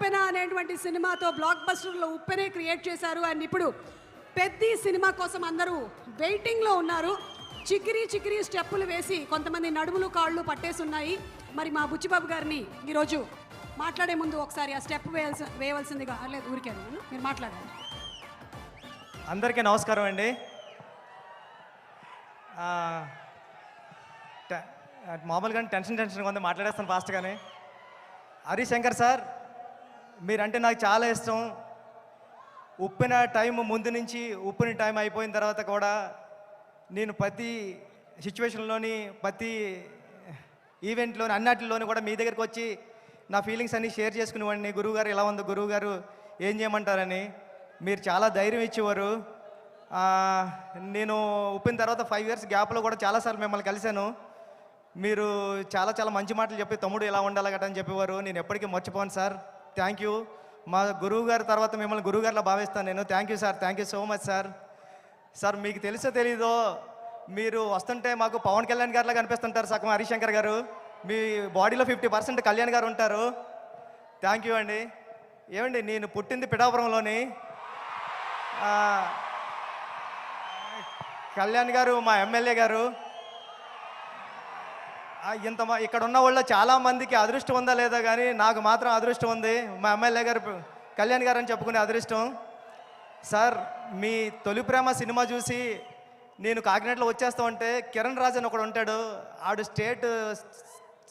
ఉప్పెన అనేటువంటి సినిమాతో black బస్టర్లో ఉప్పెనే create చేశారు. అండ్ ఇప్పుడు పెద్ద సినిమా కోసం అందరూ వెయిటింగ్లో ఉన్నారు. చికిరి చికిరి స్టెప్పులు వేసి కొంతమంది నడుములు కాళ్ళు పట్టేసున్నాయి. మరి మా బుచ్చిబాబు గారిని ఈరోజు మాట్లాడే ముందు ఒకసారి ఆ స్టెప్ వేయవలసిందిగా. లేదు, ఊరికే మీరు మాట్లాడండి. అందరికీ నమస్కారం అండి. మామూలుగా టెన్షన్గా ఉంది, మాట్లాడేస్తాను ఫాస్ట్గానే. హరిశంకర్ సార్, మీరంటే నాకు చాలా ఇష్టం. ఉప్పిన టైం ముందు నుంచి ఉప్పిన టైం అయిపోయిన తర్వాత కూడా నేను ప్రతి సిచ్యువేషన్లోని ప్రతి ఈవెంట్లోని అన్నిటిలోని కూడా మీ దగ్గరికి వచ్చి నా ఫీలింగ్స్ అన్నీ షేర్ చేసుకునేవాడిని. గురువుగారు ఎలా ఉందో, గురువుగారు ఏం చేయమంటారని మీరు చాలా ధైర్యం ఇచ్చేవారు. నేను ఉప్పిన తర్వాత 5 years గ్యాప్లో కూడా చాలాసార్లు మిమ్మల్ని కలిశాను. మీరు చాలా చాలా మంచి మాటలు చెప్పి తమ్ముడు ఎలా ఉండాలి గట్రా అని చెప్పేవారు. నేను ఎప్పటికీ మర్చిపోను సార్. Thank you. మా గురువు గారి తర్వాత మిమ్మల్ని గురువుగారిలో భావిస్తాను నేను. Thank you sir, thank you so much sir. Sir, మీకు తెలుసో తెలీదో, మీరు వస్తుంటే మాకు పవన్ కళ్యాణ్ గారిలా కనిపిస్తుంటారు సగం హరిశంకర్ గారు. మీ బాడీలో 50% కళ్యాణ్ గారు ఉంటారు. థ్యాంక్ యూ అండి. ఏమండి, నేను పుట్టింది పిఠాపురంలోని. కళ్యాణ్ గారు మా ఎమ్మెల్యే గారు. ఇక్కడ ఉన్న వాళ్ళు చాలామందికి అదృష్టం ఉందా లేదా కానీ నాకు మాత్రం అదృష్టం ఉంది. మా ఎమ్మెల్యే గారు కళ్యాణ్ గారు అని చెప్పుకునే అదృష్టం. సార్, మీ తొలి ప్రేమ సినిమా చూసి నేను కాకినాడలో వచ్చేస్తా ఉంటే కిరణ్ రాజ్ అని ఒకడు ఉంటాడు. ఆడు state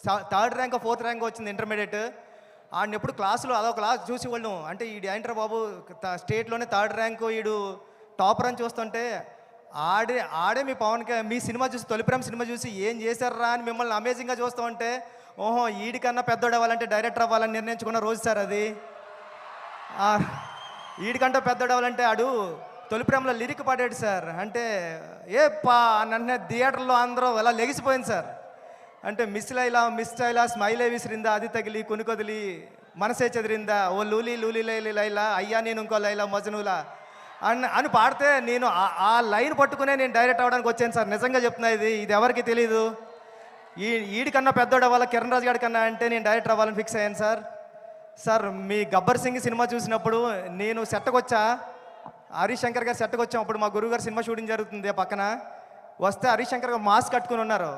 3rd rank 4th rank వచ్చింది ఇంటర్మీడియట్. ఆడిని ఎప్పుడు క్లాసులో అదొక క్లాస్ చూసి వాళ్ళు అంటే ఈడు ఏంటర్ బాబు స్టేట్లోనే 3rd ర్యాంకు, ఈడు టాపర్ అని చూస్తుంటే ఆడే మీ సినిమా చూసి తొలి ప్రేమ సినిమా చూసి ఏం చేశారా అని మిమ్మల్ని అమేజింగ్గా చూస్తూ ఉంటే, ఓహో ఈడికన్నా పెద్దోడు అవ్వాలంటే డైరెక్టర్ అవ్వాలని నిర్ణయించుకున్న రోజు సార్ అది. ఈడికంటే పెద్దోడు అవ్వాలంటే ఆడు తొలి ప్రేమలో లిరిక్ పాడాడు సార్. అంటే నన్ను థియేటర్లో అందరూ ఎలా లెగిసిపోయింది సార్. అంటే మిస్ లైలా స్మైలే విసిరిందా, అది తగిలి కొనుకొదిలి మనసే చెదిరిందా, ఓ లూలీ లూలీ లైలా అయ్యా నేను ఇంకో లైలా మజనులా అని పాడితే నేను ఆ లైన్ పట్టుకునే నేను డైరెక్ట్ అవ్వడానికి వచ్చాను సార్. నిజంగా చెప్తున్నా, ఇది ఎవరికి తెలీదు. ఈడికన్నా పెద్దోడు అవ్వాలి కిరణ్ రాజు గారి కన్నా అంటే నేను డైరెక్టర్ అవ్వాలని ఫిక్స్ అయ్యాను సార్. సార్, మీ గబ్బర్ సింగ్ సినిమా చూసినప్పుడు నేను సెట్కి వచ్చా, హరిశంకర్ గారు సెట్కి వచ్చాం. అప్పుడు మా గురువు గారు సినిమా షూటింగ్ జరుగుతుంది పక్కన. వస్తే హరిశంకర్ గారు మాస్క్ కట్టుకుని ఉన్నారు.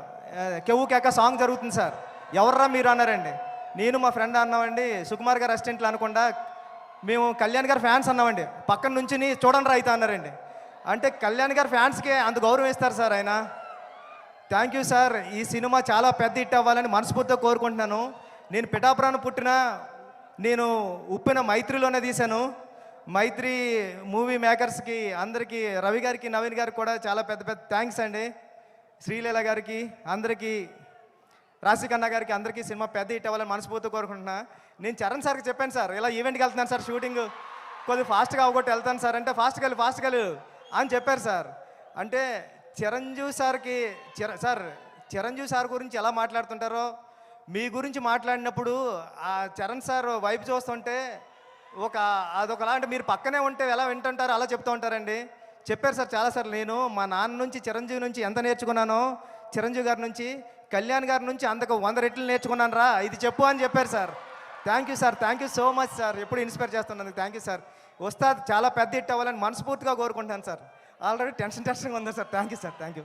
కెవ్వు కేక సాంగ్ జరుగుతుంది సార్. ఎవర్రా మీరు అన్నారండి. నేను మా ఫ్రెండ్ అన్నామండి, సుకుమార్ గారు అసిస్టెంట్లు అనకుండా మేము కళ్యాణ్ గారి ఫ్యాన్స్ అన్నామండి. పక్కన నుంచి చూడండి రా అయితే అన్నారండి. అంటే కళ్యాణ్ గారి ఫ్యాన్స్కి అంత గౌరవం ఇస్తారు సార్ ఆయన. Thank you sir. ఈ సినిమా చాలా పెద్ద హిట్ అవ్వాలని మనస్ఫూర్తిగా కోరుకుంటున్నాను. నేను పిఠాపురాన్ని నేను ఉప్పిన మైత్రిలోనే తీశాను. మైత్రి మూవీ మేకర్స్కి అందరికీ, రవి గారికి, నవీన్ గారికి కూడా చాలా పెద్ద పెద్ద థ్యాంక్స్ అండి. శ్రీలీల గారికి, అందరికీ, రాశికన్నా గారికి, అందరికీ సినిమా పెద్ద హిట్ అవ్వాలని మనస్ఫూర్తిగా కోరుకుంటున్నా. నేను చరణ్ సార్కి చెప్పాను సార్, ఇలా ఈవెంట్కి వెళ్తున్నాను సార్, షూటింగ్ కొద్దిగా ఫాస్ట్గా అవ్వగొట్టి వెళ్తాను సార్ అంటే ఫాస్ట్గా అని చెప్పారు సార్. అంటే చిరంజీవి సార్ గురించి ఎలా మాట్లాడుతుంటారో మీ గురించి మాట్లాడినప్పుడు ఆ చరణ్ సార్ వైపు చూస్తుంటే అదొకలా అంటే మీరు పక్కనే ఉంటే ఎలా వింటుంటారో అలా చెప్తూ ఉంటారండి. చెప్పారు సార్ చాలాసార్లు. నేను మా నాన్న నుంచి చిరంజీవి నుంచి ఎంత నేర్చుకున్నానో, చిరంజీవి గారి నుంచి కళ్యాణ్ గారి నుంచి అంతకు 100 రెట్లు నేర్చుకున్నాను రా, ఇది చెప్పు అని చెప్పారు sir. Thank you sir, thank you so much sir. ఎప్పుడు ఇన్స్పైర్ చేస్తున్నందుకు థ్యాంక్ యూ సార్. వస్తాది చాలా పెద్ద హిట్ అవ్వాలని మనస్ఫూర్తిగా కోరుకుంటాను సార్. ఆల్రెడీ టెన్షన్గా ఉందా sir. Thank you sir, thank you.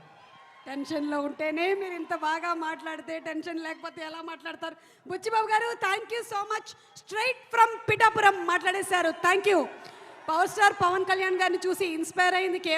టెన్షన్లో ఉంటేనే మీరు ఇంత బాగా మాట్లాడితే, టెన్షన్ లేకపోతే ఎలా మాట్లాడతారు? బుచ్చిబాబు గారు, thank you so much. Straight from Pithapuram మాట్లాడేశారు. Thank you. Power star Pawan Kalyan గారిని చూసి ఇన్స్పైర్ అయింది